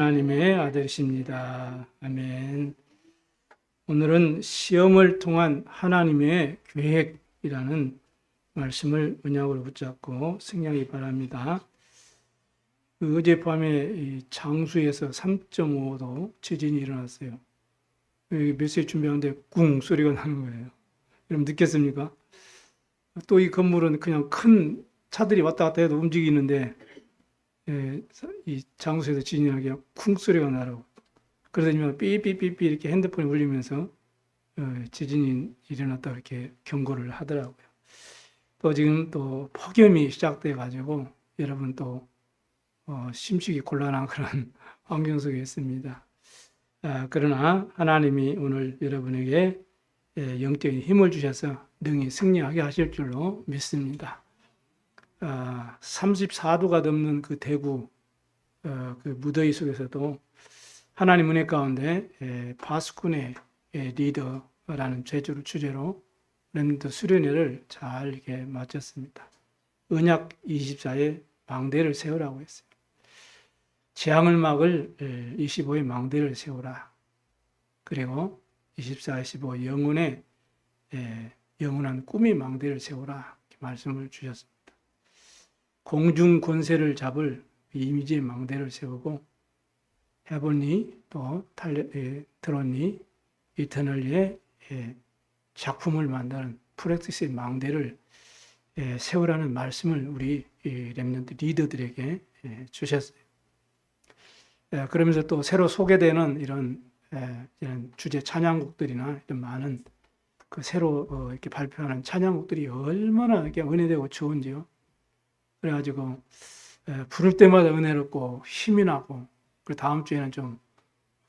하나님의 아들이십니다. 아멘. 오늘은 시험을 통한 하나님의 계획이라는 말씀을 언약으로 붙잡고 승리하기 바랍니다. 어젯밤에 장수에서 3.5도 지진이 일어났어요. 메시지 준비하는데 꿍 소리가 나는 거예요. 여러분 느꼈습니까? 또 이 건물은 그냥 큰 차들이 왔다 갔다 해도 움직이는데 이 장소에서 지진이 나게 쿵 소리가 나라고. 그러더니 삐삐삐삐 이렇게 핸드폰이 울리면서 지진이 일어났다 이렇게 경고를 하더라고요. 또 지금 또 폭염이 시작돼 가지고 여러분 또 심식이 곤란한 그런 환경 속에 있습니다. 그러나 하나님이 오늘 여러분에게 영적인 힘을 주셔서 능히 승리하게 하실 줄로 믿습니다. 34도가 넘는 그 대구 그 무더위 속에서도 하나님 은혜 가운데 바스쿠네 리더라는 주제로 렘넌트 수련회를 잘 이렇게 마쳤습니다. 언약 24의 망대를 세우라고 했어요. 재앙을 막을 25의 망대를 세우라. 그리고 24, 25 영혼의 영원한 꿈의 망대를 세우라. 이렇게 말씀을 주셨습니다. 공중 권세를 잡을 이미지의 망대를 세우고 헤븐리 또 드론리 이터널리의 작품을 만드는 프랙티스의 망대를 세우라는 말씀을 우리 렘넌트 리더들에게 주셨어요. 그러면서 또 새로 소개되는 이런 주제 찬양곡들이나 이런 많은 그 새로 이렇게 발표하는 찬양곡들이 얼마나 이렇게 은혜되고 좋은지요. 그래가지고 부를 때마다 은혜롭고 힘이 나고, 그리고 다음 주에는 좀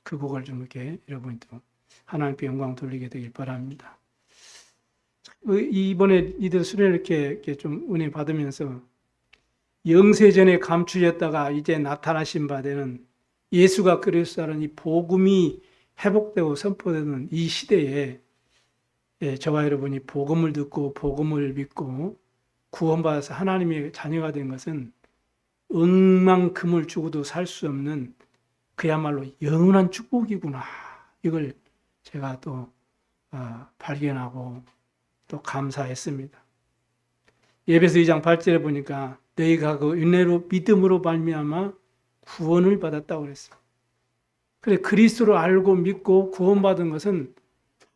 그 곡을 좀 이렇게 여러분이 또 하나님께 영광 돌리게 되길 바랍니다. 이번에 이들 수련을 이렇게 좀 은혜 받으면서 영세전에 감추셨다가 이제 나타나신 바 되는 예수가 그리스도라는 이 복음이 회복되고 선포되는 이 시대에 저와 여러분이 복음을 듣고 복음을 믿고 구원받아서 하나님의 자녀가 된 것은 억만큼을 주고도 살 수 없는 그야말로 영원한 축복이구나. 이걸 제가 또 발견하고 또 감사했습니다. 에베소 2장 8절에 보니까 너희가 그 은혜로 믿음으로 말미암아 구원을 받았다고 그랬어요. 그래, 그리스도를 알고 믿고 구원받은 것은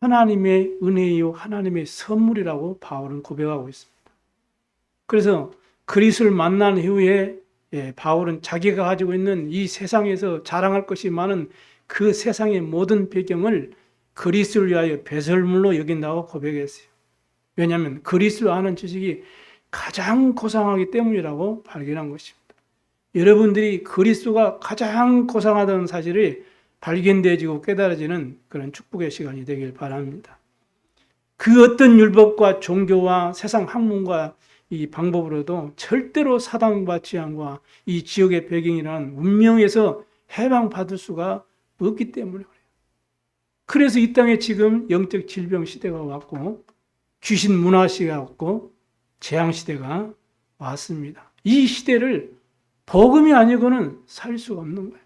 하나님의 은혜요 하나님의 선물이라고 바울은 고백하고 있습니다. 그래서 그리스도를 만난 이후에 바울은 자기가 가지고 있는 이 세상에서 자랑할 것이 많은 그 세상의 모든 배경을 그리스도를 위하여 배설물로 여긴다고 고백했어요. 왜냐하면 그리스도를 아는 지식이 가장 고상하기 때문이라고 발견한 것입니다. 여러분들이 그리스도가 가장 고상하다는 사실이 발견되어지고 깨달아지는 그런 축복의 시간이 되길 바랍니다. 그 어떤 율법과 종교와 세상 학문과 이 방법으로도 절대로 사단과 지향과 이 지역의 배경이라는 운명에서 해방받을 수가 없기 때문에 그래요. 그래서 이 땅에 지금 영적 질병 시대가 왔고 귀신 문화 시대가 왔고 재앙 시대가 왔습니다. 이 시대를 복음이 아니고는 살 수가 없는 거예요.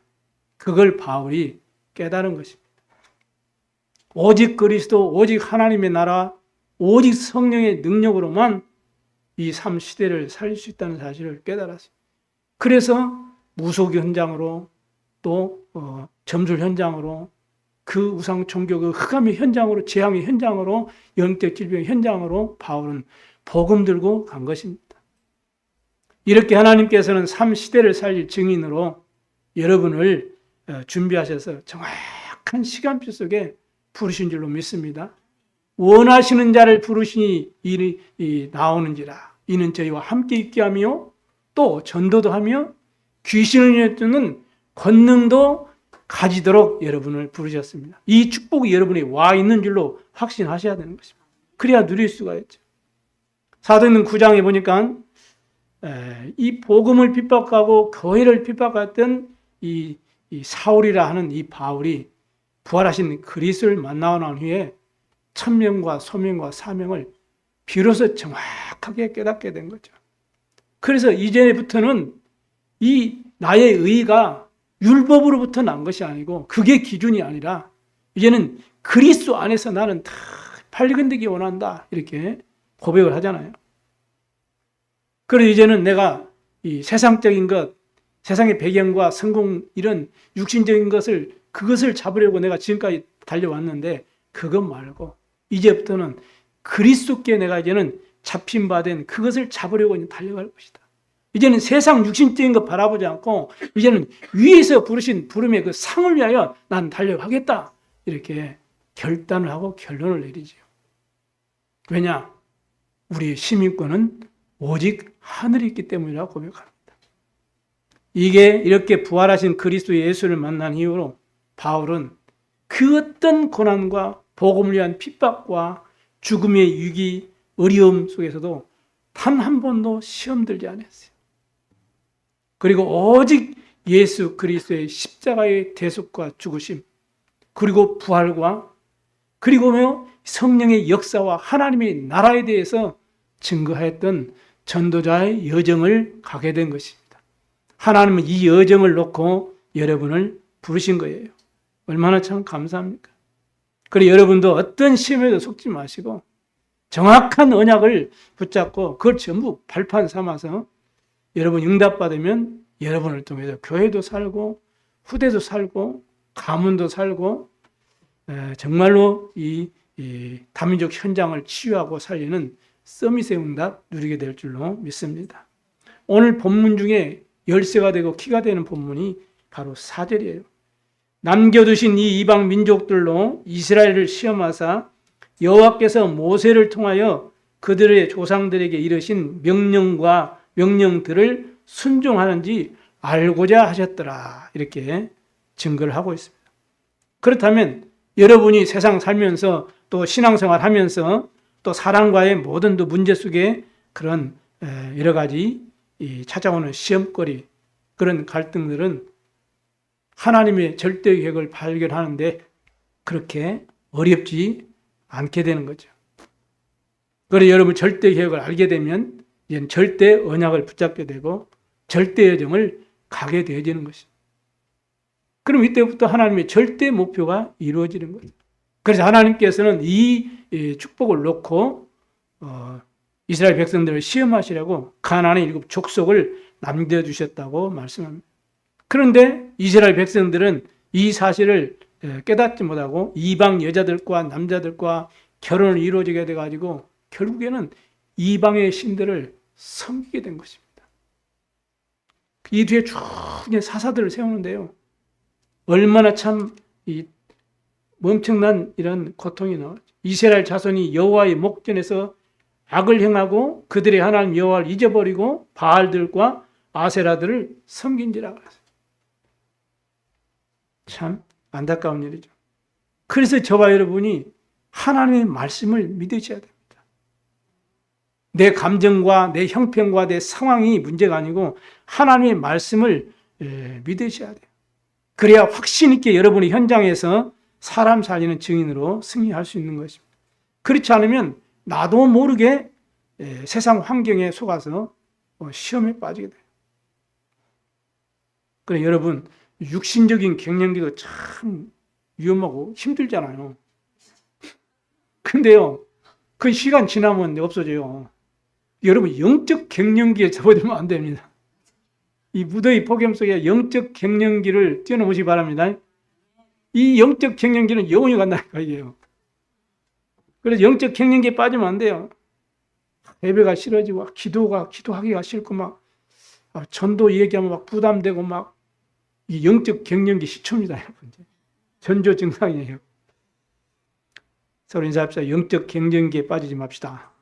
그걸 바울이 깨달은 것입니다. 오직 그리스도, 오직 하나님의 나라, 오직 성령의 능력으로만 이 삶 시대를 살릴 수 있다는 사실을 깨달았어요. 그래서 무속 현장으로 또 점술 현장으로 그 우상 종교 그 흑암의 현장으로 재앙의 현장으로 영적 질병의 현장으로 바울은 복음 들고 간 것입니다. 이렇게 하나님께서는 삶 시대를 살릴 증인으로 여러분을 준비하셔서 정확한 시간표 속에 부르신 줄로 믿습니다. 원하시는 자를 부르시니 이리 나오는지라. 이는 저희와 함께 있게 하며 또 전도도 하며 귀신을 내쫓는 권능도 가지도록 여러분을 부르셨습니다. 이 축복이 여러분이 와 있는 줄로 확신하셔야 되는 것입니다. 그래야 누릴 수가 있죠. 사도행전 9장에 보니까 이 복음을 핍박하고 교회를 핍박했던 이 사울이라 하는 이 바울이 부활하신 그리스도를 만나고 난 후에 천명과 소명과 사명을 비로소 정확하게 깨닫게 된 거죠. 그래서 이제부터는 이 나의 의가 율법으로부터 난 것이 아니고 그게 기준이 아니라 이제는 그리스도 안에서 나는 다 발견되기 원한다. 이렇게 고백을 하잖아요. 그래서 이제는 내가 이 세상적인 것, 세상의 배경과 성공 이런 육신적인 그것을 잡으려고 내가 지금까지 달려왔는데 그것 말고 이제부터는 그리스도께 내가 이제는 잡힌 바 된 그것을 잡으려고 달려갈 것이다. 이제는 세상 육신적인 것 바라보지 않고 이제는 위에서 부르신 부름의 그 상을 위하여 난 달려가겠다. 이렇게 결단을 하고 결론을 내리지요. 왜냐? 우리의 시민권은 오직 하늘에 있기 때문이라고 고백합니다. 이게 이렇게 부활하신 그리스도 예수를 만난 이후로 바울은 그 어떤 고난과 복음을 위한 핍박과 죽음의 위기, 어려움 속에서도 단 한 번도 시험 들지 않았어요. 그리고 오직 예수 그리스도의 십자가의 대속과 죽으심, 그리고 부활과 그리고 성령의 역사와 하나님의 나라에 대해서 증거했던 전도자의 여정을 가게 된 것입니다. 하나님은 이 여정을 놓고 여러분을 부르신 거예요. 얼마나 참 감사합니까? 그리고 여러분도 어떤 시험에도 속지 마시고 정확한 언약을 붙잡고 그걸 전부 발판 삼아서 여러분 응답받으면 여러분을 통해서 교회도 살고 후대도 살고 가문도 살고 정말로 이 다민족 현장을 치유하고 살리는 서밋의 응답 누리게 될 줄로 믿습니다. 오늘 본문 중에 열쇠가 되고 키가 되는 본문이 바로 4절이에요. 남겨두신 이 이방 민족들로 이스라엘을 시험하사 여호와께서 모세를 통하여 그들의 조상들에게 이르신 명령들을 순종하는지 알고자 하셨더라. 이렇게 증거를 하고 있습니다. 그렇다면 여러분이 세상 살면서 또 신앙생활 하면서 또 사람과의 모든 문제 속에 그런 여러 가지 찾아오는 시험거리, 그런 갈등들은 하나님의 절대 계획을 발견하는데 그렇게 어렵지 않게 되는 거죠. 그래서 여러분 절대 계획을 알게 되면 이제 절대 언약을 붙잡게 되고 절대 여정을 가게 되어지는 것입니다. 그럼 이때부터 하나님의 절대 목표가 이루어지는 거죠. 그래서 하나님께서는 이 축복을 놓고 이스라엘 백성들을 시험하시려고 가나안의 7 족속을 남겨주셨다고 말씀합니다. 그런데 이스라엘 백성들은 이 사실을 깨닫지 못하고 이방 여자들과 남자들과 결혼을 이루어지게 돼가지고 결국에는 이방의 신들을 섬기게 된 것입니다. 이 뒤에 쭉 사사들을 세우는데요. 얼마나 참 엄청난 이런 고통이 나왔죠. 이스라엘 자손이 여호와의 목전에서 악을 행하고 그들의 하나님 여호와를 잊어버리고 바알들과 아세라들을 섬긴지라 그랬어요. 참 안타까운 일이죠. 그래서 저와 여러분이 하나님의 말씀을 믿으셔야 됩니다. 내 감정과 내 형편과 내 상황이 문제가 아니고 하나님의 말씀을 믿으셔야 돼요. 그래야 확신 있게 여러분의 현장에서 사람 살리는 증인으로 승리할 수 있는 것입니다. 그렇지 않으면 나도 모르게 세상 환경에 속아서 시험에 빠지게 돼요. 그래 여러분 육신적인 갱년기도 참 위험하고 힘들잖아요. 근데요 그 시간 지나면 없어져요. 여러분 영적 갱년기에 접어들면 안 됩니다. 이 무더위 폭염 속에 영적 갱년기를 뛰어넘으시기 바랍니다. 이 영적 갱년기는 영원히 간다니까 이게요. 그래서 영적 갱년기에 빠지면 안 돼요. 예배가 싫어지고 기도하기가 싫고 막 전도 얘기하면 막 부담되고 막 이 영적 갱년기 시초입니다, 여러분. 전조 증상이에요. 서로 인사합시다. 영적 갱년기에 빠지지 맙시다.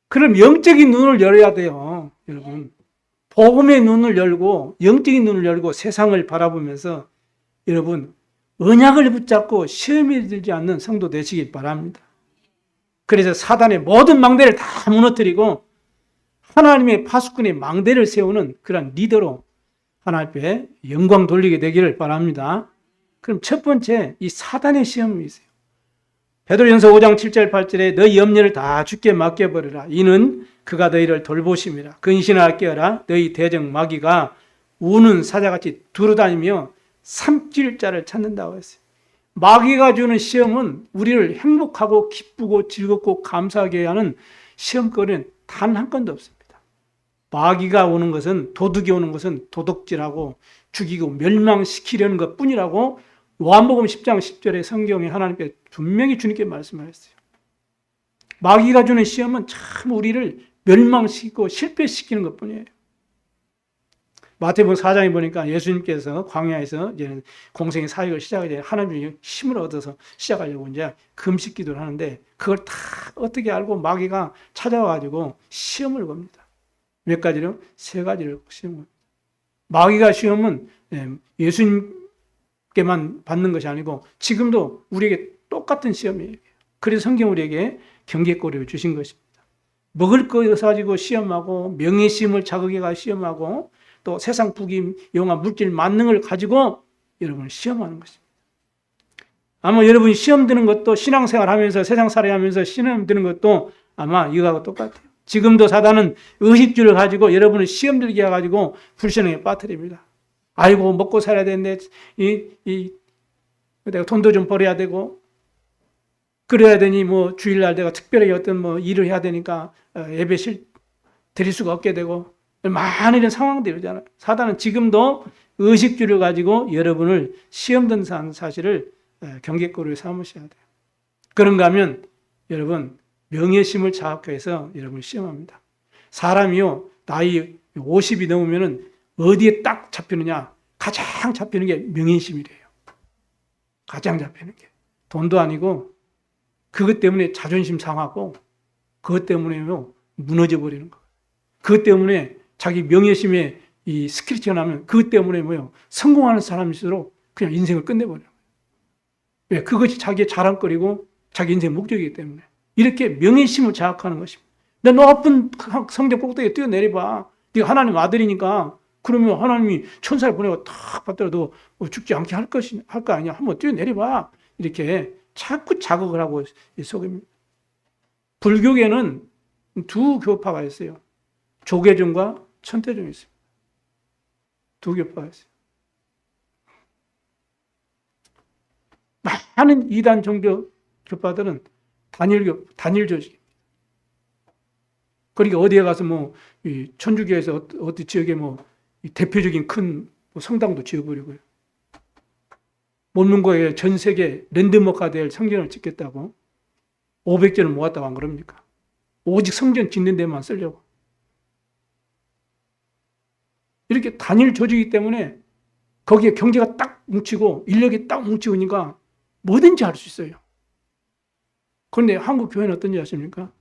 그럼 영적인 눈을 열어야 돼요, 여러분. 복음의 눈을 열고 영적인 눈을 열고 세상을 바라보면서 여러분 언약을 붙잡고 시험에 들지 않는 성도 되시길 바랍니다. 그래서 사단의 모든 망대를 다 무너뜨리고 하나님의 파수꾼의 망대를 세우는 그런 리더로 하나님 앞에 영광 돌리게 되기를 바랍니다. 그럼 첫 번째 이 사단의 시험이 있어요. 베드로전서 5장 7절 8절에 너희 염려를 다 주께 맡겨버리라. 이는 그가 너희를 돌보심이라. 근신하라 깨어라. 너희 대적 마귀가 우는 사자같이 두루다니며 삼킬 자를 찾는다고 했어요. 마귀가 주는 시험은 우리를 행복하고 기쁘고 즐겁고 감사하게 하는 시험거리는 단 한 건도 없습니다. 마귀가 오는 것은, 도둑이 오는 것은 도둑질하고 죽이고 멸망시키려는 것 뿐이라고 요한복음 10장 10절에 성경에 하나님께 분명히 주님께 말씀하셨어요. 마귀가 주는 시험은 참 우리를 멸망시키고 실패시키는 것 뿐이에요. 마태복음 4장에 보니까 예수님께서 광야에서 이제 공생의 사역을 시작하기 전에 하나님의 힘을 얻어서 시작하려고 이제 금식 기도를 하는데 그걸 다 어떻게 알고 마귀가 찾아와가지고 시험을 겁니다. 몇 가지로? 세 가지를 시험을. 마귀가 시험은 예수님께만 받는 것이 아니고 지금도 우리에게 똑같은 시험이에요. 그래서 성경 우리에게 경계꼬리를 주신 것입니다. 먹을 것 가지고 시험하고 명예심을 자극해가 시험하고 또 세상 부귀 영화 물질 만능을 가지고 여러분을 시험하는 것입니다. 아마 여러분이 시험 드는 것도 신앙생활 하면서 세상살이 하면서 시험 드는 것도 아마 이거하고 똑같아요. 지금도 사단은 의식주를 가지고 여러분을 시험 들게 해가지고 불신앙에 빠뜨립니다. 아이고 먹고 살아야 되는데 내가 돈도 좀 벌어야 되고 그래야 되니 뭐 주일날 내가 특별히 어떤 뭐 일을 해야 되니까 예배 드릴 수가 없게 되고 많은 이런 상황들이 있잖아요. 사단은 지금도 의식주를 가지고 여러분을 시험 든다는 사실을 경계꼬리를 삼으셔야 돼요. 그런가 하면 여러분 명예심을 자극해서 여러분을 시험합니다. 사람이요 나이 50이 넘으면 어디에 딱 잡히느냐? 가장 잡히는 게 명예심이래요. 가장 잡히는 게 돈도 아니고 그것 때문에 자존심 상하고 그것 때문에요 무너져 버리는 거. 그것 때문에 자기 명예심에 이 스크래치가 나면 그것 때문에 뭐요 성공하는 사람일수록 그냥 인생을 끝내버려요. 왜? 그것이 자기의 자랑거리고 자기 인생 목적이기 때문에 이렇게 명예심을 자극하는 것입니다. 너 높은 성적 꼭대기에 뛰어내려봐. 네가 하나님 아들이니까 그러면 하나님이 천사를 보내고 탁 받더라도 죽지 않게 할 거 아니야. 한번 뛰어내려봐. 이렇게 자꾸 자극을 하고 속입니다. 불교계는 두 교파가 있어요. 조계종과 천태종이 있습니다. 두 교파가 있어요. 많은 이단 종교 교파들은 단일 조직입니다. 그러니까 어디에 가서 뭐 천주교에서 어디 지역에 뭐 대표적인 큰 성당도 지어버리고요. 원문고에 전 세계 랜드마크가 될 성전을 짓겠다고 500전을 모았다고 안 그럽니까? 오직 성전 짓는 데만 쓰려고. 이렇게 단일 조직이기 때문에 거기에 경제가 딱 뭉치고 인력이 딱 뭉치니까 뭐든지 할 수 있어요. 그런데 한국 교회는 어떤지 아십니까?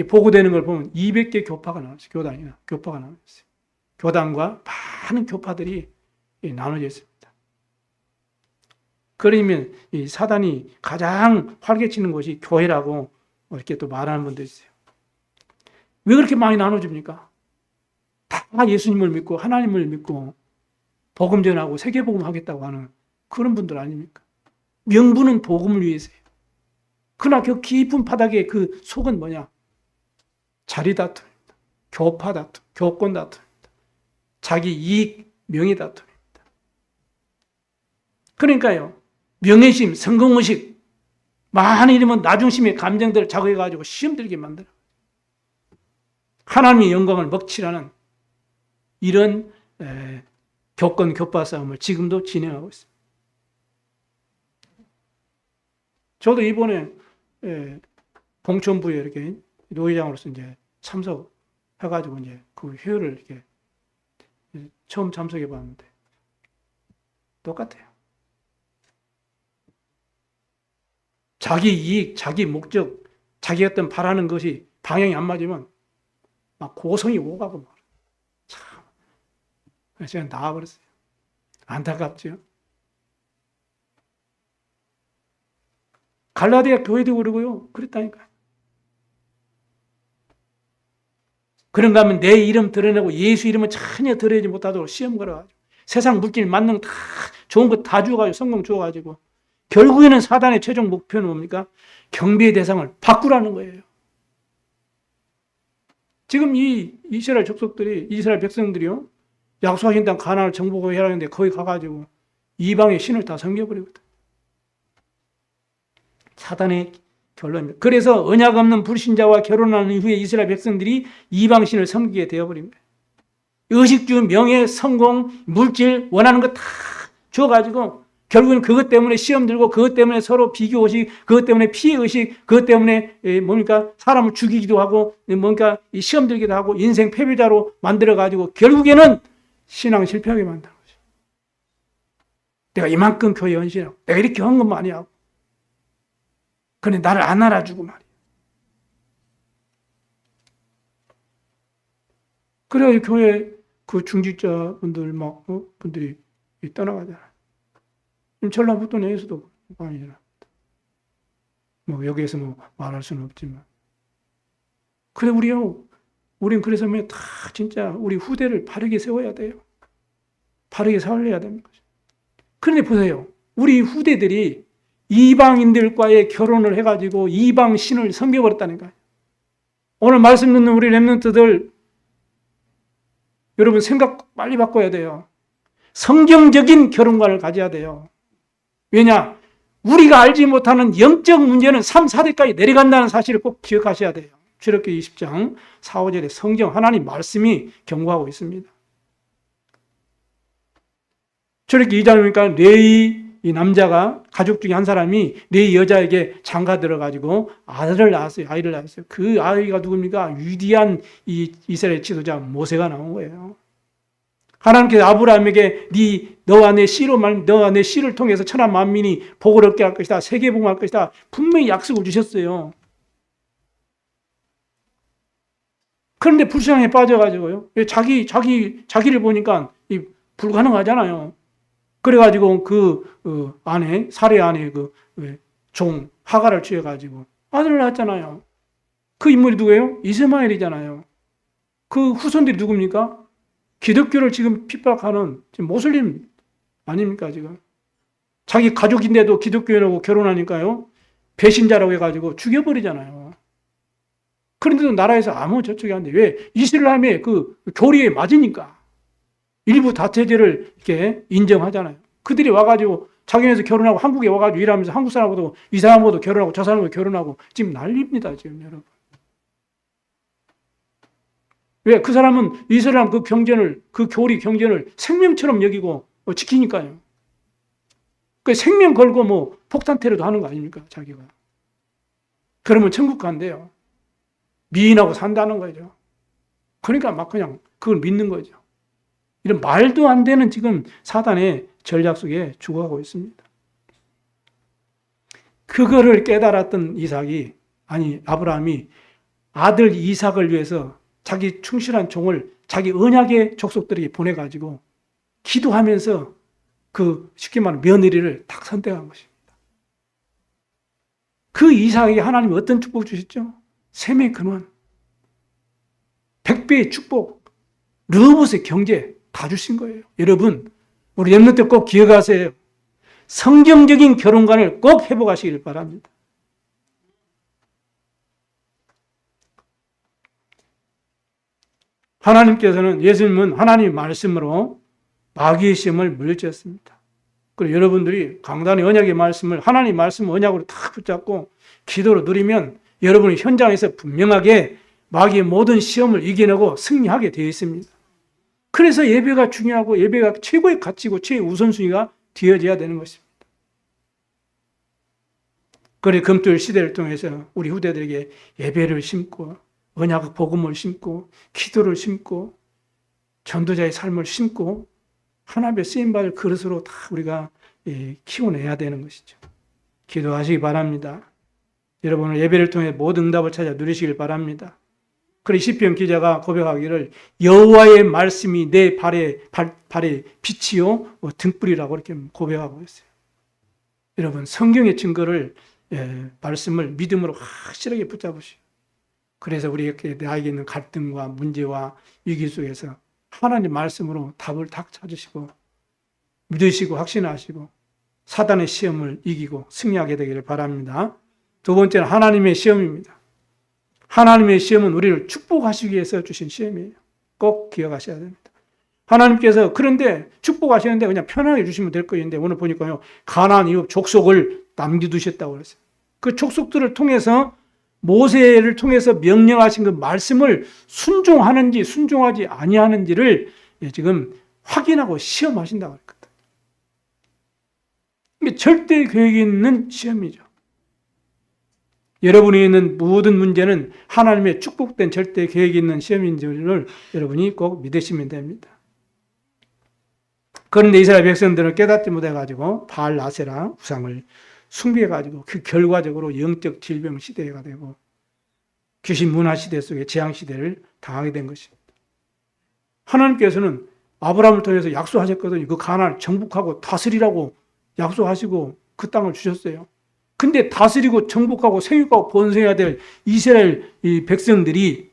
보고되는 걸 보면 200개 교파가 나왔어요. 교파가 나왔어요. 교단과 많은 교파들이 나눠져 있습니다. 그러면 이 사단이 가장 활개치는 곳이 교회라고 이렇게 또 말하는 분도 있어요. 왜 그렇게 많이 나눠집니까? 다 예수님을 믿고 하나님을 믿고 복음 전하고 세계복음 하겠다고 하는 그런 분들 아닙니까? 명분은 복음을 위해서예요. 그러나 그 깊은 바닥에 그 속은 뭐냐? 자리 다툼입니다. 교파 다툼, 교권 다툼입니다. 자기 이익, 명예 다툼입니다. 그러니까요. 명예심, 성공의식, 많은 이름은 나중심의 감정들을 자극해가지고 시험 들게 만들어요. 하나님의 영광을 먹칠하는 이런 교권, 교파 싸움을 지금도 진행하고 있습니다. 저도 이번에 봉천부에 이렇게 노회장으로서 이제 참석해가지고 이제 그 회의를 이렇게 처음 참석해 봤는데 똑같아요. 자기 이익, 자기 목적, 자기 어떤 바라는 것이 방향이 안 맞으면 막 고성이 오가고 막 참. 그래서 제가 나와버렸어요. 안타깝죠. 갈라디아 교회도 그러고요. 그랬다니까요. 그런가 하면 내 이름 드러내고 예수 이름은 전혀 드러내지 못하도록 시험 걸어가지고 세상 물질 만능 다 좋은 거 다 주어가지고 성공 주어가지고 결국에는 사단의 최종 목표는 뭡니까? 경배의 대상을 바꾸라는 거예요. 지금 이 이스라엘 족속들이 이스라엘 백성들이요 약속하신 땅 가나안을 정복하게 하라는데 거기 가가지고 이방의 신을 다 섬겨버리거든. 사단의 결론입니다. 그래서 언약 없는 불신자와 결혼한 이후에 이스라엘 백성들이 이방 신을 섬기게 되어버립니다. 의식주, 명예, 성공, 물질 원하는 거 다 줘가지고 결국은 그것 때문에 시험 들고 그것 때문에 서로 비교의식, 그것 때문에 피해의식, 그것 때문에 뭡니까 사람을 죽이기도 하고 뭔가 시험 들기도 하고 인생 패배자로 만들어가지고 결국에는 신앙 실패하게 만드는 거죠. 내가 이만큼 교회 헌신하고 내가 이렇게 헌금 많이 하고 그런데 나를 안 알아주고 말이야. 그래야 교회 그 중직자분들 분들이 떠나가잖아요. 전라북도 내에서도 많이 일어납니다. 여기에서 말할 수는 없지만. 그래, 우린 그래서 다 진짜 우리 후대를 바르게 세워야 돼요. 바르게 살려야 되는 거죠. 그런데 보세요. 우리 후대들이 이방인들과의 결혼을 해가지고 이방 신을 섬겨버렸다니까요. 오늘 말씀 듣는 우리 렘넌트들, 여러분 생각 빨리 바꿔야 돼요. 성경적인 결혼관을 가져야 돼요. 왜냐? 우리가 알지 못하는 영적 문제는 3, 4대까지 내려간다는 사실을 꼭 기억하셔야 돼요. 출애굽기 20장 4, 5절에 성경 하나님 말씀이 경고하고 있습니다. 출애굽기 2장에 보니까 레위 이 남자가 가족 중에 한 사람이 레위 여자에게 장가 들어가지고 아이를 낳았어요. 그 아이가 누굽니까? 위대한 이 이스라엘 지도자 모세가 나온 거예요. 하나님께서 아브라함에게 너와 내 씨를 통해서 천하 만민이 복을 얻게 할 것이다. 세계복음할 것이다. 분명히 약속을 주셨어요. 그런데 불신앙에 빠져가지고요. 자기를 보니까 불가능하잖아요. 그래가지고 사례 아내 종 하가를 취해가지고 아들을 낳았잖아요. 그 인물이 누구예요? 이스마엘이잖아요. 그 후손들이 누굽니까? 기독교를 지금 핍박하는 지금 모슬림 아닙니까, 지금? 자기 가족인데도 기독교인하고 결혼하니까요. 배신자라고 해가지고 죽여버리잖아요. 그런데도 나라에서 아무 저쪽이 안 돼. 왜? 이슬람의 그 교리에 맞으니까. 일부 다처제를 이렇게 인정하잖아요. 그들이 와가지고 자기네에서 결혼하고 한국에 와가지고 일하면서 한국 사람하고도 이 사람하고도 결혼하고 저 사람하고 결혼하고 지금 난립니다, 지금 여러분. 왜? 그 사람은 이슬람 그 교리 경전을 생명처럼 여기고 지키니까요. 그 생명 걸고 폭탄 테러도 하는 거 아닙니까, 자기가. 그러면 천국 간대요. 미인하고 산다는 거죠. 그러니까 막 그냥 그걸 믿는 거죠. 이런 말도 안 되는 지금 사단의 전략 속에 죽어가고 있습니다. 그거를 깨달았던 아브라함이 아들 이삭을 위해서 자기 충실한 종을 자기 언약의 족속들에게 보내가지고 기도하면서 쉽게 말하면 며느리를 딱 선택한 것입니다. 그 이삭에게 하나님이 어떤 축복을 주셨죠? 셈의 근원, 100배의 축복, 르봇의 경제 다 주신 거예요. 여러분, 우리 렘넌트 꼭 기억하세요. 성경적인 결혼관을 꼭 회복하시길 바랍니다. 예수님은 하나님의 말씀으로 마귀의 시험을 물리쳤습니다. 그리고 여러분들이 강단의 언약의 말씀을 하나님의 말씀 언약으로 딱 붙잡고 기도로 누리면 여러분이 현장에서 분명하게 마귀의 모든 시험을 이겨내고 승리하게 되어 있습니다. 그래서 예배가 중요하고 예배가 최고의 가치고 최고의 우선순위가 되어져야 되는 것입니다. 그래 금토일 시대를 통해서 우리 후대들에게 예배를 심고 언약 복음을 심고 기도를 심고 전도자의 삶을 심고 하나님의 쓰임받을 그릇으로 다 우리가 키워내야 되는 것이죠. 기도하시기 바랍니다. 여러분은 예배를 통해 모든 응답을 찾아 누리시길 바랍니다. 그래 시편 기자가 고백하기를 여호와의 말씀이 내 발에 빛이요 등불이라고 이렇게 고백하고 있어요. 여러분 성경의 증거를 말씀을 믿음으로 확실하게 붙잡으시오. 그래서 우리에게 나에게 있는 갈등과 문제와 위기 속에서 하나님 말씀으로 답을 딱 찾으시고 믿으시고 확신하시고 사단의 시험을 이기고 승리하게 되기를 바랍니다. 두 번째는 하나님의 시험입니다. 하나님의 시험은 우리를 축복하시기 위해서 주신 시험이에요. 꼭 기억하셔야 됩니다. 하나님께서 그런데 축복하시는데 그냥 편하게 주시면 될 거였는데 오늘 보니까요. 가나안 이후 족속을 남겨두셨다고 그랬어요. 그 족속들을 통해서 모세를 통해서 명령하신 그 말씀을 순종하는지 순종하지 아니하는지를 지금 확인하고 시험하신다고 그랬거든요. 이게 절대 계획이 있는 시험이죠. 여러분이 있는 모든 문제는 하나님의 축복된 절대 계획이 있는 시험인 줄을 여러분이 꼭 믿으시면 됩니다. 그런데 이스라엘 백성들은 깨닫지 못해가지고 바알 아세라 우상을 숭배해가지고 그 결과적으로 영적 질병 시대가 되고 귀신 문화 시대 속에 재앙 시대를 당하게 된 것입니다. 하나님께서는 아브라함을 통해서 약속하셨거든요. 그 가나안을 정복하고 다스리라고 약속하시고 그 땅을 주셨어요. 근데 다스리고 정복하고 생육하고 번성해야 될 이스라엘 이 백성들이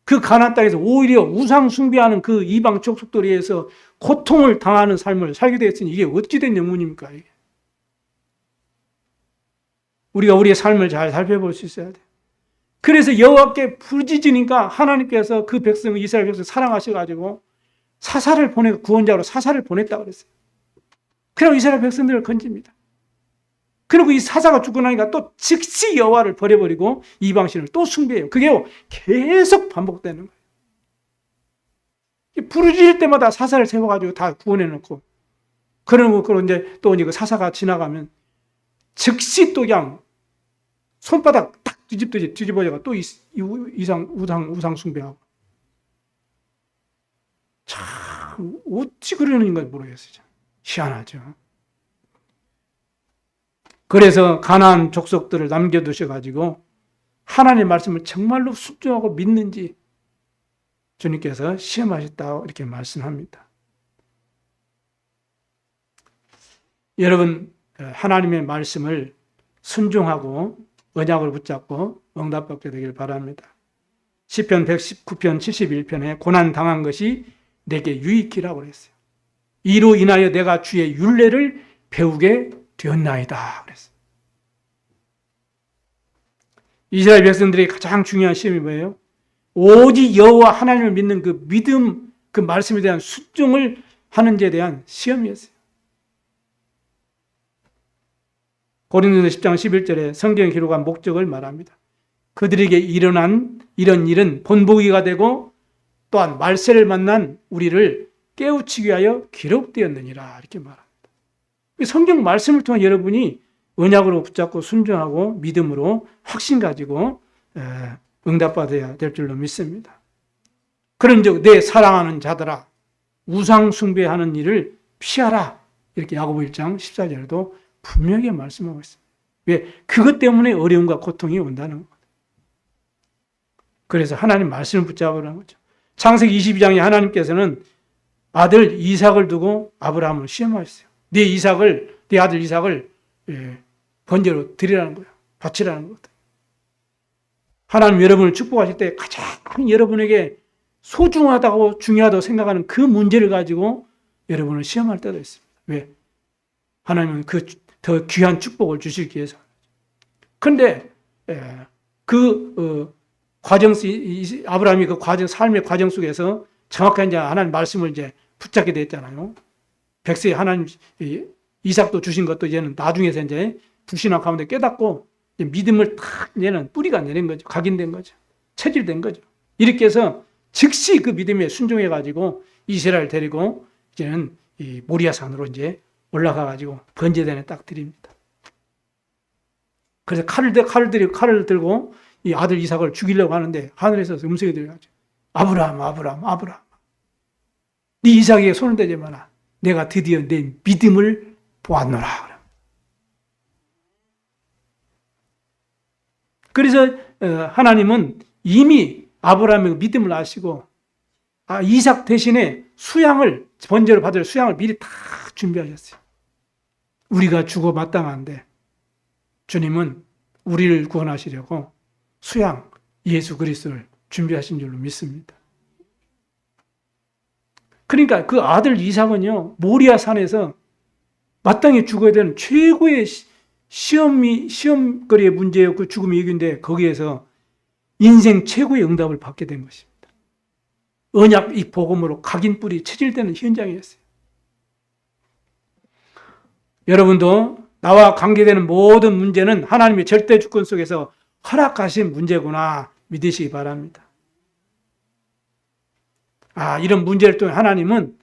그 가나안 땅에서 오히려 우상 숭배하는 그 이방 족속들에 의해서 고통을 당하는 삶을 살게 되었으니 이게 어찌된 영문입니까? 이게? 우리가 우리의 삶을 잘 살펴볼 수 있어야 돼. 그래서 여호와께 부르짖으니까 하나님께서 그 백성 이스라엘 백성 사랑하셔가지고 사사를 보내 구원자로 사사를 보냈다 그랬어요. 그리고 이스라엘 백성들을 건집니다. 그리고 이 사사가 죽고 나니까 또 즉시 여호와를 버려버리고 이방신을 또 숭배해요. 그게 계속 반복되는 거예요. 부르짖을 때마다 사사를 세워가지고 다 구원해놓고 그러고 이제 또 그 사사가 지나가면 즉시 또 그냥 손바닥 딱 뒤집어져가 또 우상 숭배하고 참 어찌 그러는 건지 모르겠어요. 희한하죠. 그래서 가나안 족속들을 남겨두셔가지고 하나님의 말씀을 정말로 순종하고 믿는지 주님께서 시험하셨다고 이렇게 말씀합니다. 여러분 하나님의 말씀을 순종하고 언약을 붙잡고 응답받게 되길 바랍니다. 시편 119편 71편에 고난 당한 것이 내게 유익이라고 그랬어요. 이로 인하여 내가 주의 율례를 배우게 되었나이다 그랬어요. 이스라엘 백성들이 가장 중요한 시험이 뭐예요? 오직 여호와 하나님을 믿는 그 믿음, 그 말씀에 대한 순종을 하는지에 대한 시험이었어요. 고린도서 10장 11절에 성경에 기록한 목적을 말합니다. 그들에게 일어난 이런 일은 본보기가 되고 또한 말세를 만난 우리를 깨우치기 위하여 기록되었느니라 이렇게 말합니다. 성경 말씀을 통해 여러분이 언약으로 붙잡고 순종하고 믿음으로 확신 가지고 응답받아야 될 줄로 믿습니다. 그런즉 내 사랑하는 자들아 우상 숭배하는 일을 피하라 이렇게 야고보 1장 14절에도 분명히 말씀하고 있습니다. 왜? 그것 때문에 어려움과 고통이 온다는 거예요. 그래서 하나님 말씀을 붙잡으라는 거죠. 창세기 22장에 하나님께서는 아들 이삭을 두고 아브라함을 시험하셨어요. 네 아들 이삭을 번제로 드리라는 거예요. 바치라는 거예요. 하나님 여러분을 축복하실 때 가장 여러분에게 소중하다고 중요하다고 생각하는 그 문제를 가지고 여러분을 시험할 때도 있습니다. 왜? 하나님은 그 더 귀한 축복을 주시기 위해서. 그런데 아브라함이 그 과정, 삶의 과정 속에서 정확한 이제 하나님 말씀을 이제 붙잡게 됐잖아요. 백세에 하나님 이삭도 주신 것도 이제는 나중에서 이제 불신앙 가운데 깨닫고 이제 믿음을 탁 이제는 뿌리가 내린 거죠. 각인된 거죠. 체질된 거죠. 이렇게 해서 즉시 그 믿음에 순종해 가지고 이스라엘 데리고 이제는 이 모리아산으로 이제 올라가 가지고 번제단에 딱 드립니다. 그래서 칼을 들고 이 아들 이삭을 죽이려고 하는데 하늘에서 음성이 들려가지고 아브라함 네 이삭에게 손을 대지 마라. 내가 드디어 내 믿음을 보았노라. 그래서 하나님은 이미 아브라함의 믿음을 아시고 이삭 대신에 수양을 번제로 받을 수양을 미리 다 준비하셨어요. 우리가 죽어 마땅한데 주님은 우리를 구원하시려고 수양 예수 그리스도를 준비하신 줄로 믿습니다. 그러니까 그 아들 이삭은요 모리아 산에서 마땅히 죽어야 되는 최고의 시험거리의 문제였고 죽음의 얘기인데 거기에서 인생 최고의 응답을 받게 된 것입니다. 언약 이 복음으로 각인뿔이 체질되는 현장이었어요. 여러분도 나와 관계되는 모든 문제는 하나님의 절대 주권 속에서 허락하신 문제구나 믿으시기 바랍니다. 이런 문제를 통해 하나님은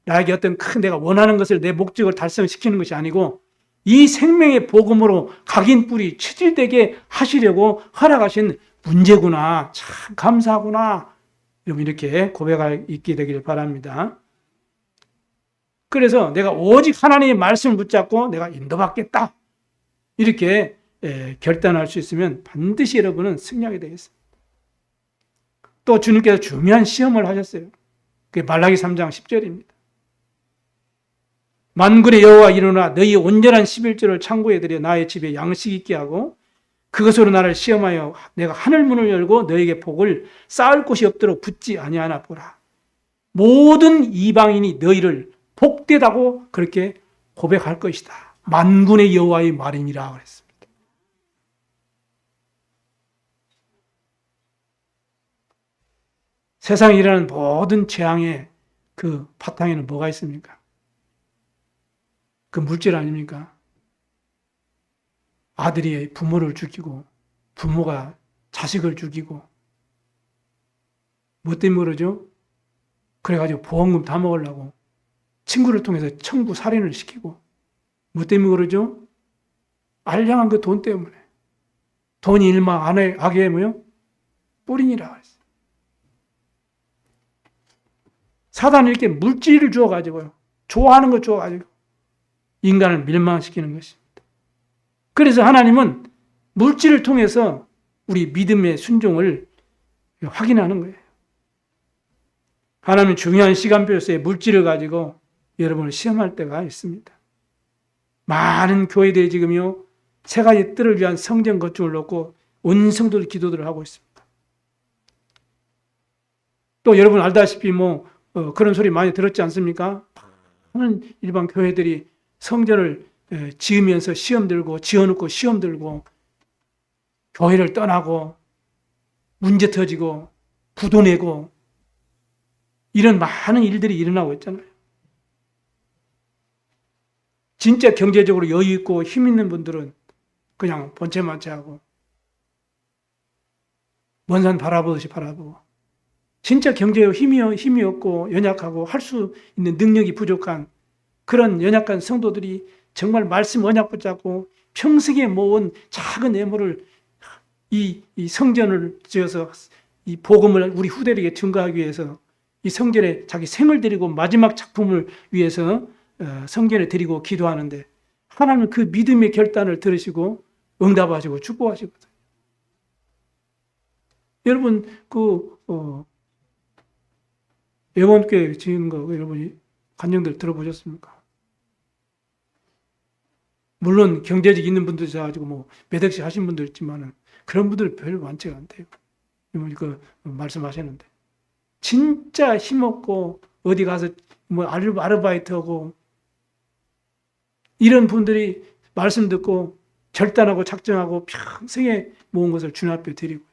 나에게 어떤 큰 내가 원하는 것을 내 목적을 달성시키는 것이 아니고 이 생명의 복음으로 각인뿔이 체질되게 하시려고 허락하신 문제구나. 참 감사하구나. 여러분 이렇게 고백할 있게 되기를 바랍니다. 그래서 내가 오직 하나님의 말씀을 붙잡고 내가 인도받겠다. 이렇게 결단할 수 있으면 반드시 여러분은 승리하게 되겠습니다. 또 주님께서 중요한 시험을 하셨어요. 그게 말라기 3장 10절입니다. 만군의 여호와 이르노라 너희 온전한 11조를 창고에 들여 나의 집에 양식 있게 하고 그것으로 나를 시험하여 내가 하늘 문을 열고 너에게 복을 쌓을 곳이 없도록 붙지 아니하나 보라. 모든 이방인이 너희를 복되다고 그렇게 고백할 것이다. 만군의 여호와의 말이니라 그랬습니다. 세상에 일어나는 모든 재앙의 그 바탕에는 뭐가 있습니까? 그 물질 아닙니까? 아들이 부모를 죽이고 부모가 자식을 죽이고 뭐 때문에 그러죠? 그래가지고 보험금 다 먹으려고 친구를 통해서 청부 살인을 시키고 뭐 때문에 그러죠? 알량한 그 돈 때문에 돈이 일망 악의 뭐요? 뿌리니라 그랬어요. 사단이 이렇게 물질을 주어가지고요. 좋아하는 거 주어가지고 인간을 멸망시키는 것입니다. 그래서 하나님은 물질을 통해서 우리 믿음의 순종을 확인하는 거예요. 하나님은 중요한 시간표에서의 물질을 가지고 여러분을 시험할 때가 있습니다. 많은 교회들이 지금요, 세 가지 뜰을 위한 성전 건축을 놓고 온 성도들 기도들을 하고 있습니다. 또 여러분 알다시피 그런 소리 많이 들었지 않습니까? 많은 일반 교회들이 성전을 지으면서 시험 들고 지어놓고 시험 들고 교회를 떠나고 문제 터지고 부도 내고 이런 많은 일들이 일어나고 있잖아요. 진짜 경제적으로 여유 있고 힘 있는 분들은 그냥 본체만체하고 먼 산 바라보듯이 바라보고 진짜 경제에 힘이 없고 연약하고 할 수 있는 능력이 부족한 그런 연약한 성도들이 정말 말씀 언약 붙잡고 평생에 모은 작은 애물을 이 성전을 지어서 이 복음을 우리 후대에게 증거하기 위해서 이 성전에 자기 생을 드리고 마지막 작품을 위해서 성전에 드리고 기도하는데 하나님은 그 믿음의 결단을 들으시고 응답하시고 축복하시거든요. 여러분 예원교회 지은 거 여러분이 간증들 들어보셨습니까? 물론 경제적 있는 분들 있어가지고 몇 억씩 하신 분들 있지만은 그런 분들 별로 많지가 않대요. 말씀하셨는데 진짜 힘없고 어디 가서 아르바이트하고 이런 분들이 말씀 듣고 결단하고 작정하고 평생에 모은 것을 주님 앞에 드리고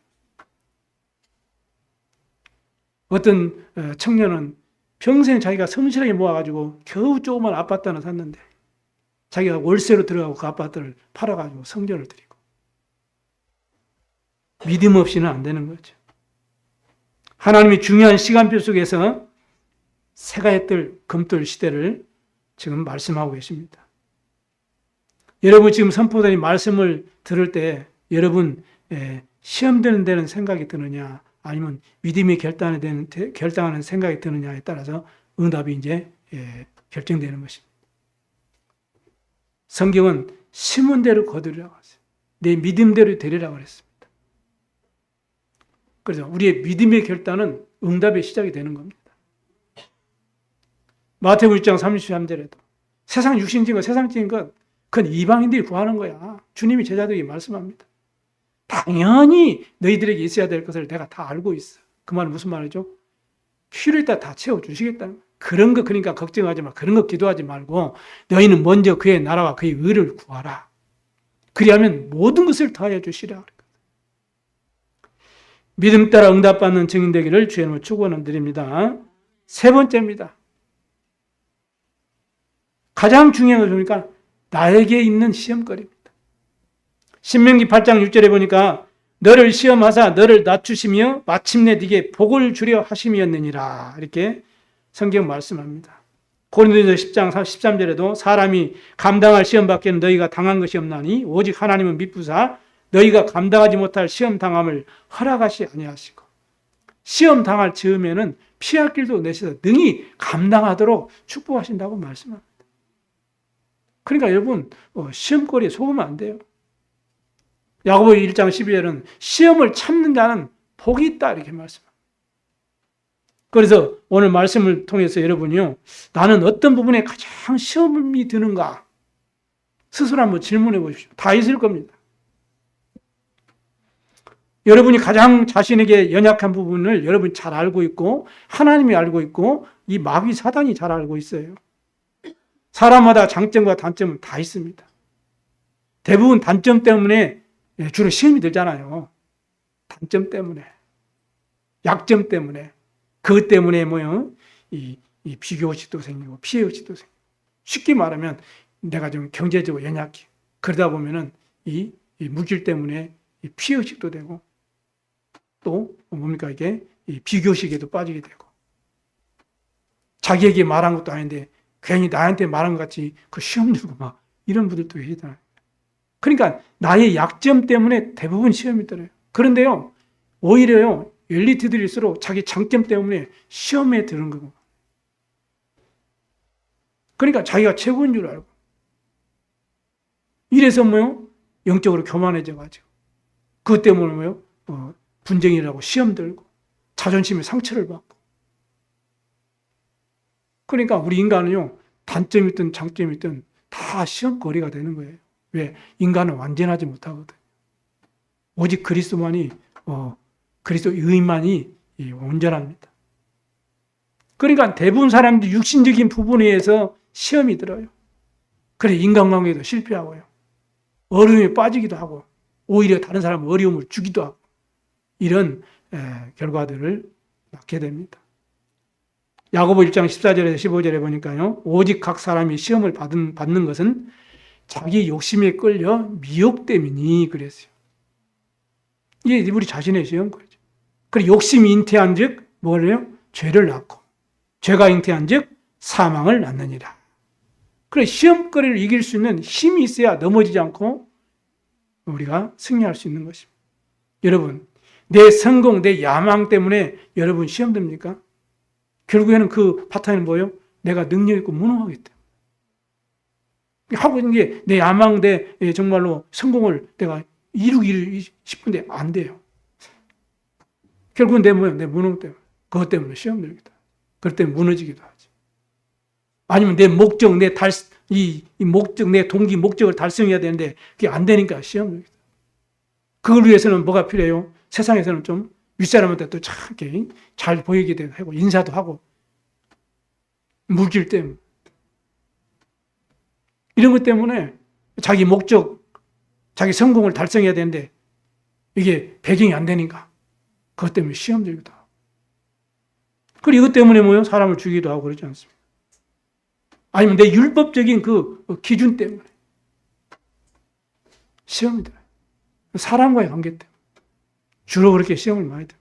어떤 청년은 평생 자기가 성실하게 모아가지고 겨우 조그만 아파트 하나 샀는데 자기가 월세로 들어가고 그 아파트를 팔아가지고 성전을 드리고 믿음 없이는 안 되는 거죠. 하나님이 중요한 시간표 속에서 새가의 뜰, 금뜰 시대를 지금 말씀하고 계십니다. 여러분 지금 선포되는 말씀을 들을 때 여러분 시험되는 데는 생각이 드느냐 아니면 믿음이 결단하는 생각이 드느냐에 따라서 응답이 이제 결정되는 것입니다. 성경은 심은 대로 거두리라고 했어요. 내 믿음대로 되리라고 했습니다. 그래서 우리의 믿음의 결단은 응답의 시작이 되는 겁니다. 마태복음 6장 33절에도 세상 육신적인 것, 세상적인 것, 그건 이방인들이 구하는 거야. 주님이 제자들에게 말씀합니다. 당연히 너희들에게 있어야 될 것을 내가 다 알고 있어. 그 말은 무슨 말이죠? 필요에 따라 다 채워주시겠다는 거야. 그런 거 그러니까 걱정하지 마. 그런 거 기도하지 말고 너희는 먼저 그의 나라와 그의 의를 구하라. 그리하면 모든 것을 더하여 주시라. 믿음 따라 응답받는 증인 되기를 주의 이름으로 축원을 드립니다. 세 번째입니다. 가장 중요한 거 보니까 나에게 있는 시험거리입니다. 신명기 8장 6절에 보니까 너를 시험하사 너를 낮추시며 마침내 네게 복을 주려 하심이었느니라. 이렇게 성경 말씀합니다. 고린도전서 10장 13절에도 사람이 감당할 시험 밖에는 너희가 당한 것이 없나니 오직 하나님은 미쁘사 너희가 감당하지 못할 시험 당함을 허락하시 아니하시고 시험 당할 즈음에는 피할 길도 내셔서 능히 감당하도록 축복하신다고 말씀합니다. 그러니까 여러분 시험거리에 속으면 안 돼요. 야고보 1장 12절은 시험을 참는 자는 복이 있다 이렇게 말씀합니다. 그래서 오늘 말씀을 통해서 여러분이요, 나는 어떤 부분에 가장 시험이 드는가 스스로 한번 질문해 보십시오. 다 있을 겁니다. 여러분이 가장 자신에게 연약한 부분을 여러분이 잘 알고 있고 하나님이 알고 있고 이 마귀 사단이 잘 알고 있어요. 사람마다 장점과 단점은 다 있습니다. 대부분 단점 때문에 주로 시험이 들잖아요. 단점 때문에, 약점 때문에, 그것 때문에 이 비교의식도 생기고 피해의식도 생기고, 쉽게 말하면 내가 좀 경제적으로 연약해. 그러다 보면은 이 물질 때문에 이 피해의식도 되고, 또 뭡니까 이게 이 비교의식에도 빠지게 되고, 자기에게 말한 것도 아닌데 괜히 나한테 말한 것 같이 그 시험 들고 막 이런 분들도 계시잖아요. 그러니까 나의 약점 때문에 대부분 시험이 들어요. 그런데요, 오히려요, 엘리트들일수록 자기 장점 때문에 시험에 드는 거고. 그러니까 자기가 최고인 줄 알고. 이래서 영적으로 교만해져가지고. 그것 때문에 분쟁이라고 시험 들고, 자존심에 상처를 받고. 그러니까 우리 인간은요, 단점이 있든 장점이 있든 다 시험거리가 되는 거예요. 왜? 인간은 완전하지 못하거든. 오직 그리스도만이, 그리스도 의만이 온전합니다. 그러니까 대부분 사람들이 육신적인 부분에 의해서 시험이 들어요. 그래, 인간관계도 실패하고요. 어려움에 빠지기도 하고, 오히려 다른 사람은 어려움을 주기도 하고, 이런 결과들을 낳게 됩니다. 야고보 1장 14절에서 15절에 보니까요, 오직 각 사람이 시험을 받는 것은 자기 욕심에 끌려 미혹됨이니 그랬어요. 이게 우리 자신의 시험거리죠. 그리고 욕심이 잉태한 즉 뭐래요? 죄를 낳고, 죄가 잉태한 즉 사망을 낳느니라. 그래, 시험거리를 이길 수 있는 힘이 있어야 넘어지지 않고 우리가 승리할 수 있는 것입니다. 여러분, 내 성공, 내 야망 때문에 여러분 시험 듭니까? 결국에는 그 바탕에는 뭐예요? 내가 능력 있고 무능하기 때문에. 하고 있는 게 내 야망, 내 정말로 성공을 내가 이루기 싶은데 안 돼요. 결국은 내 무능 때문에. 그것 때문에 시험 들기도 하죠. 그것 때문에 무너지기도 하죠. 아니면 내 목적, 이 목적, 내 동기, 목적을 달성해야 되는데 그게 안 되니까 시험 들기도 하죠. 그걸 위해서는 뭐가 필요해요? 세상에서는 좀 윗사람한테 또 참 잘 보이기도 하고 인사도 하고 물질 때문에 이런 것 때문에 자기 목적, 자기 성공을 달성해야 되는데 이게 배경이 안 되니까 그것 때문에 시험 들기도 하고 그리고 이것 때문에 사람을 죽이기도 하고 그러지 않습니까? 아니면 내 율법적인 그 기준 때문에 시험이 들어요. 사람과의 관계 때문에 주로 그렇게 시험을 많이 듭니다.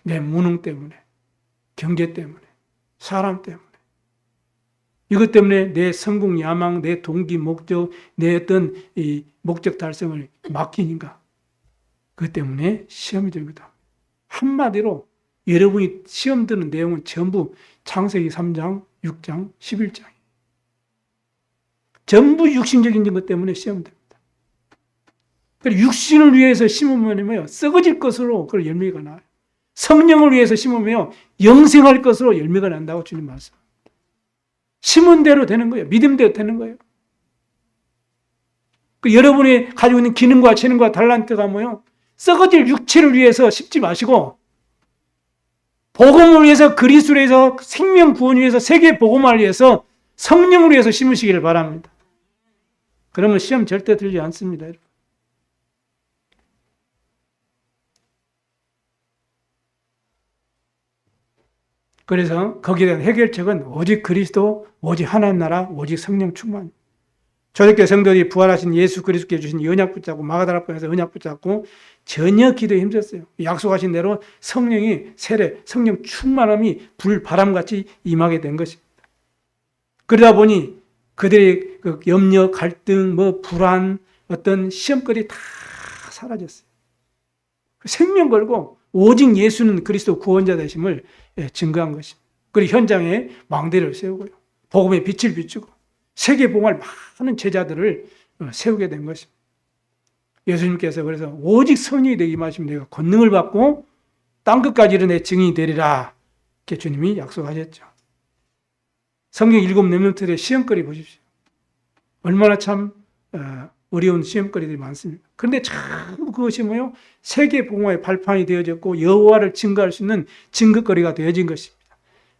내 무능 때문에, 경제 때문에, 사람 때문에. 이것 때문에 내 성공, 야망, 내 동기, 목적, 내 어떤 이 목적 달성을 맡기니까 그것 때문에 시험이 들거든. 한마디로 여러분이 시험 드는 내용은 전부 창세기 3장, 6장, 11장. 전부 육신적인 것 때문에 시험 됩니다. 육신을 위해서 심으면 썩어질 것으로 그 열매가 나요. 성령을 위해서 심으면 영생할 것으로 열매가 난다고 주님 말씀합니다. 심은 대로 되는 거예요. 믿음대로 되는 거예요. 여러분이 가지고 있는 기능과 재능과 달란트가 썩어질 육체를 위해서 심지 마시고 복음을 위해서, 그리스도를 위해서, 생명 구원을 위해서, 세계 복음을 위해서 성령을 위해서 심으시기를 바랍니다. 그러면 시험 절대 들지 않습니다. 그래서 거기에 대한 해결책은 오직 그리스도, 오직 하나님 나라, 오직 성령 충만. 초대교회 성도들이 부활하신 예수 그리스도께 주신 언약 붙잡고 마가다락방에서 언약 붙잡고 전혀 기도에 힘썼어요. 약속하신 대로 성령이 세례, 성령 충만함이 불바람같이 임하게 된 것입니다. 그러다 보니 그들의 그 염려, 갈등, 불안, 어떤 시험거리 다 사라졌어요. 생명 걸고 오직 예수는 그리스도 구원자 되심을 증거한 것입니다. 그리고 현장에 망대를 세우고요. 복음의 빛을 비추고 세계 봉할 많은 제자들을 세우게 된 것입니다. 예수님께서 그래서 오직 성령이 되기 마시면 내가 권능을 받고 땅끝까지 이르내 증인이 되리라. 이렇게 주님이 약속하셨죠. 성경 7 렘넌트들의 시험거리 보십시오. 얼마나 참 어려운 시험거리들이 많습니다. 그런데 참 그것이 뭐요? 세계 봉화의 발판이 되어졌고 여호와를 증거할 수 있는 증거거리가 되어진 것입니다.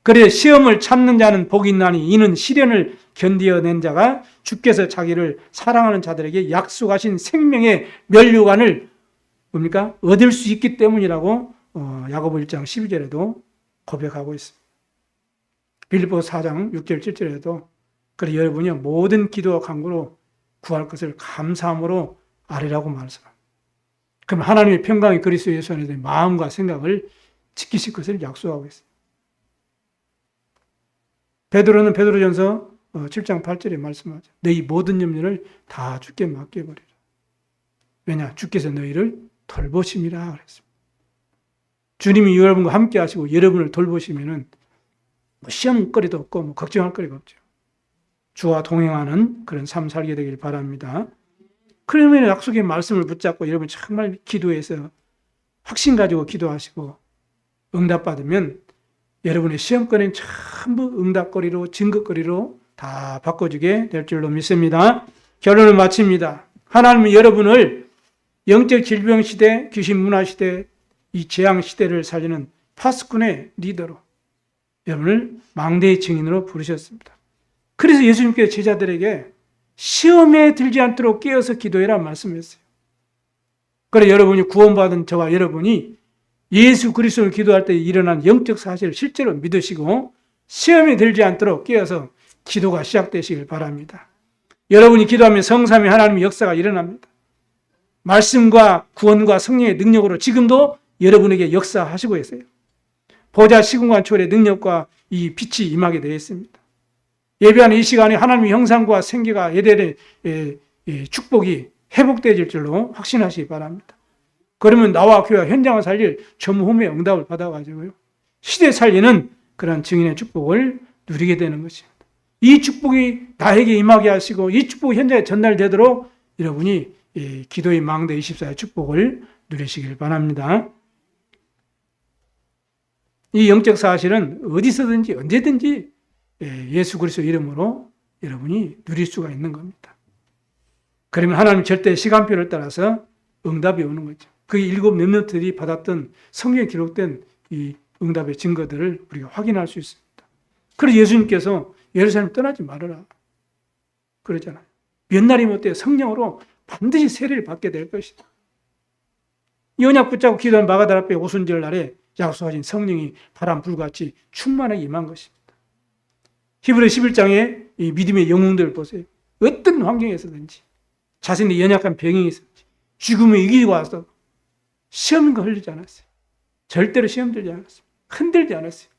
그래 시험을 참는 자는 복이 있나니 이는 시련을 견디어낸 자가 주께서 자기를 사랑하는 자들에게 약속하신 생명의 면류관을 뭡니까? 얻을 수 있기 때문이라고 야고보 1장 12절에도 고백하고 있습니다. 빌립보서 4장 6절 7절에도 그래 여러분이 모든 기도와 간구로 구할 것을 감사함으로 아뢰라고 말씀합니다. 그럼 하나님의 평강이 그리스도 예수 안에 대한 마음과 생각을 지키실 것을 약속하고 있습니다. 베드로는 베드로전서 7장 8절에 말씀하죠. 너희 모든 염려를 다 주께 맡겨버리라. 왜냐? 주께서 너희를 돌보심이라 그랬습니다. 주님이 여러분과 함께 하시고 여러분을 돌보시면은 시험거리도 없고 걱정할 거리가 없죠. 주와 동행하는 그런 삶 살게 되길 바랍니다. 그러면 약속의 말씀을 붙잡고 여러분 정말 기도해서 확신 가지고 기도하시고 응답받으면 여러분의 시험거리는 전부 응답거리로 증거거리로 다 바꿔주게 될 줄로 믿습니다. 결론을 마칩니다. 하나님은 여러분을 영적 질병 시대, 귀신 문화 시대, 이 재앙 시대를 살리는 파수꾼의 리더로 여러분을 망대의 증인으로 부르셨습니다. 그래서 예수님께서 제자들에게 시험에 들지 않도록 깨어서 기도해라 말씀했어요. 그래 여러분이 구원받은 저와 여러분이 예수 그리스도를 기도할 때 일어난 영적 사실을 실제로 믿으시고 시험에 들지 않도록 깨어서 기도가 시작되시길 바랍니다. 여러분이 기도하면 성삼위 하나님의 역사가 일어납니다. 말씀과 구원과 성령의 능력으로 지금도 여러분에게 역사하시고 계세요. 보좌 시공간 초월의 능력과 이 빛이 임하게 되어 있습니다. 예배하는 이 시간에 하나님의 형상과 생기가 에덴의 축복이 회복되어질 줄로 확신하시기 바랍니다. 그러면 나와 교회와 현장을 살릴 전무후무의 응답을 받아가지고요. 시대 살리는 그런 증인의 축복을 누리게 되는 것입니다. 이 축복이 나에게 임하게 하시고 이 축복이 현장에 전달되도록 여러분이 기도의 망대 24의 축복을 누리시길 바랍니다. 이 영적 사실은 어디서든지 언제든지 예수 그리스도 이름으로 여러분이 누릴 수가 있는 겁니다. 그러면 하나님 절대 시간표를 따라서 응답이 오는 거죠. 그 7 렘넌트들이 받았던 성경에 기록된 이 응답의 증거들을 우리가 확인할 수 있습니다. 그래서 예수님께서 예루살렘 떠나지 말아라 그러잖아요. 몇 날이면 어때요? 성령으로 반드시 세례를 받게 될 것이다. 이 언약 붙잡고 기도한 마가다락방의 오순절 날에 약속하신 성령이 바람 불같이 충만하게 임한 것입니다. 히브리 11장에 이 믿음의 영웅들 보세요. 어떤 환경에서든지 자신의 연약한 병이 있었지 죽음의 위기가 와서 시험과 흘리지 않았어요. 절대로 시험 들지 않았어요. 흔들지 않았어요.